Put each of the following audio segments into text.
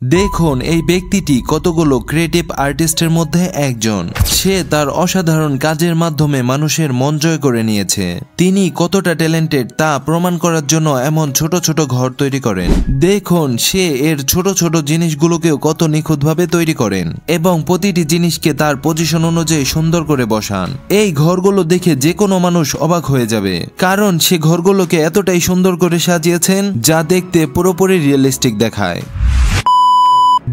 দেখুন এই ব্যক্তিটি কতগুলো ক্রিয়েটিভ আর্টিস্টের মধ্যে একজন। সে তার অসাধারণ কাজের মাধ্যমে মানুষের মন জয় করে নিয়েছে। তিনি কতটা ট্যালেন্টেড তা প্রমাণ করার জন্য এমন ছোট ছোট ঘর তৈরি করেন। দেখুন সে এর ছোট ছোট জিনিসগুলোকেও কত নিখুঁতভাবে তৈরি করেন এবং প্রতিটি জিনিসকে তার পজিশন অনুযায়ী সুন্দর করে বসান। এই ঘরগুলো দেখে যে কোনো মানুষ অবাক হয়ে যাবে, কারণ সে ঘরগুলোকে এতটাই সুন্দর করে সাজিয়েছেন যা দেখতে পুরোপুরি রিয়েলিস্টিক দেখায়।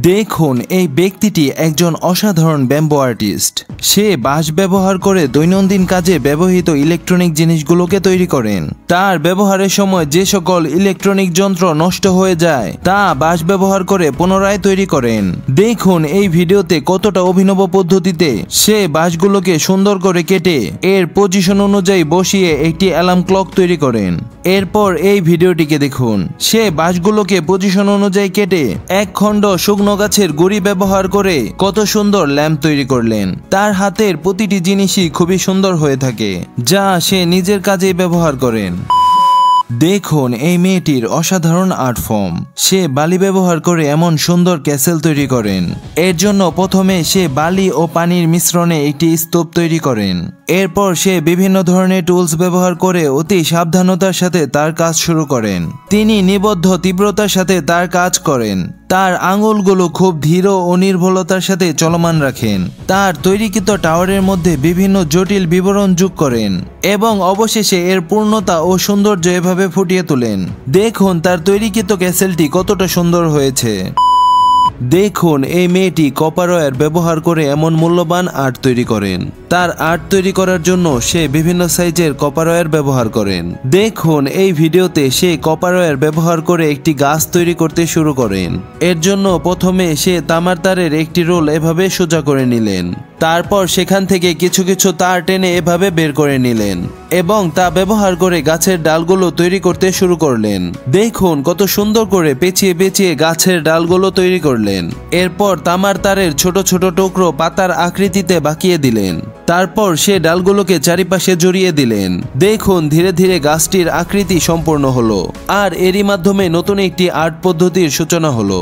দেখুন এই ব্যক্তিটি একজন অসাধারণ ব্যাম্বো আর্টিস্ট। সে বাঁশ ব্যবহার করে দৈনন্দিন কাজে ব্যবহৃত ইলেকট্রনিক জিনিসগুলোকে তৈরি করেন। তার ব্যবহারের সময় যে সকল ইলেকট্রনিক যন্ত্র নষ্ট হয়ে যায় তা বাঁশ ব্যবহার করে পুনরায় তৈরি করেন। দেখুন এই ভিডিওতে কতটা অভিনব পদ্ধতিতে সে বাঁশগুলোকে সুন্দর করে কেটে এর পজিশন অনুযায়ী বসিয়ে একটি অ্যালার্ম ক্লক তৈরি করেন। এরপর এই ভিডিওটিকে দেখুন, সে বাঁশগুলোকে পজিশন অনুযায়ী কেটে এক খণ্ড শুকনো গাছের গুঁড়ি ব্যবহার করে কত সুন্দর ল্যাম্প তৈরি করলেন। তার হাতের প্রতিটি জিনিসই খুবই সুন্দর হয়ে থাকে, যা সে নিজের কাজেই ব্যবহার করেন। দেখুন এই মেয়েটির অসাধারণ আর্ট ফর্ম। সে বালি ব্যবহার করে এমন সুন্দর ক্যাসেল তৈরি করেন। এর জন্য প্রথমে সে বালি ও পানির মিশ্রণে একটি স্তূপ তৈরি করেন। এরপর সে বিভিন্ন ধরনের টুলস ব্যবহার করে অতি সাবধানতার সাথে তার কাজ শুরু করেন। তিনি নিবদ্ধ তীব্রতার সাথে তার কাজ করেন। তার আঙুলগুলো খুব ধীর ও নির্ভুলতার সাথে চলমান রাখেন। তার তৈরিকৃত টাওয়ারের মধ্যে বিভিন্ন জটিল বিবরণ যোগ করেন এবং অবশেষে এর পূর্ণতা ও সৌন্দর্য এভাবে ফুটিয়ে তোলেন। দেখুন তার তৈরিকৃত ক্যাসেলটি কতটা সুন্দর হয়েছে। দেখুন এই মেয়েটি কপার ওয়্যার ব্যবহার করে এমন মূল্যবান আর্ট তৈরি করেন। তার আর্ট তৈরি করার জন্য সে বিভিন্ন সাইজের কপার ওয়্যার ব্যবহার করেন। দেখুন এই ভিডিওতে সে কপার ওয়্যার ব্যবহার করে একটি গাছ তৈরি করতে শুরু করেন। এর জন্য প্রথমে সে তামার তারের একটি রোল এভাবে সোজা করে নিলেন। তারপর সেখান থেকে কিছু কিছু তার টেনে এভাবে বের করে নিলেন এবং তা ব্যবহার করে গাছের ডালগুলো তৈরি করতে শুরু করলেন। দেখুন কত সুন্দর করে পেঁচিয়ে পেঁচিয়ে গাছের ডালগুলো তৈরি করলেন। এরপর তামার তারের ছোট ছোট টুকরো পাতার আকৃতিতে বাঁকিয়ে দিলেন। তারপর সে ডালগুলোকে চারিপাশে জড়িয়ে দিলেন। দেখুন ধীরে ধীরে গাছটির আকৃতি সম্পূর্ণ হলো, আর এরই মাধ্যমে নতুন একটি আর্ট পদ্ধতির সূচনা হলো।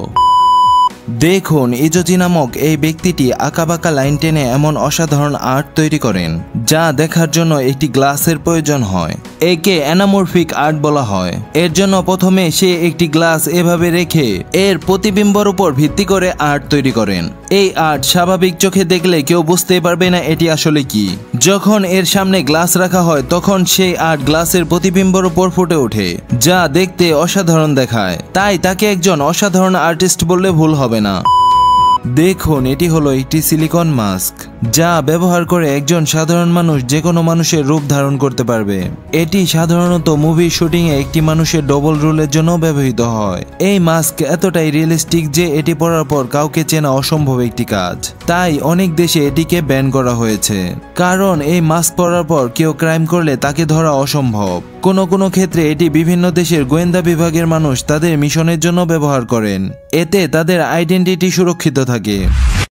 দেখুন ইজোজি নামক এই ব্যক্তিটি আঁকাবাঁকা লাইন টেনে এমন অসাধারণ আর্ট তৈরি করেন যা দেখার জন্য একটি গ্লাসের প্রয়োজন হয়। একে অ্যানামরফিক আর্ট বলা হয়। এর জন্য প্রথমে সে একটি গ্লাস এভাবে রেখে এর প্রতিবিম্বর উপর ভিত্তি করে আর্ট তৈরি করেন। এই আর্ট স্বাভাবিক চোখে দেখলে কেউ বুঝতেই পারবে না এটি আসলে কি। যখন এর সামনে গ্লাস রাখা হয় তখন সেই আর্ট গ্লাসের প্রতিবিম্বর উপর ফুটে ওঠে, যা দেখতে অসাধারণ দেখায়। তাই তাকে একজন অসাধারণ আর্টিস্ট বললে ভুল হবে না। দেখুন এটি হলো একটি সিলিকন মাস্ক, যা ব্যবহার করে একজন সাধারণ মানুষ যে কোনো মানুষের রূপ ধারণ করতে পারবে। এটি সাধারণত মুভি শুটিং এ একটি মানুষের ডবল রোলের জন্য ব্যবহৃত হয়। এই মাস্ক এতটাই রিয়েলিস্টিক যে এটি পরার পর কাউকে চেনা অসম্ভব একটি কাজ। তাই অনেক দেশে এটিকে ব্যান করা হয়েছে, কারণ এই মাস্ক পরার পর কেউ ক্রাইম করলে তাকে ধরা অসম্ভব। কোনো কোনো ক্ষেত্রে এটি বিভিন্ন দেশের গোয়েন্দা বিভাগের মানুষ তাদের মিশনের জন্য ব্যবহার করেন। এতে তাদের আইডেন্টিটি সুরক্ষিত থাকে।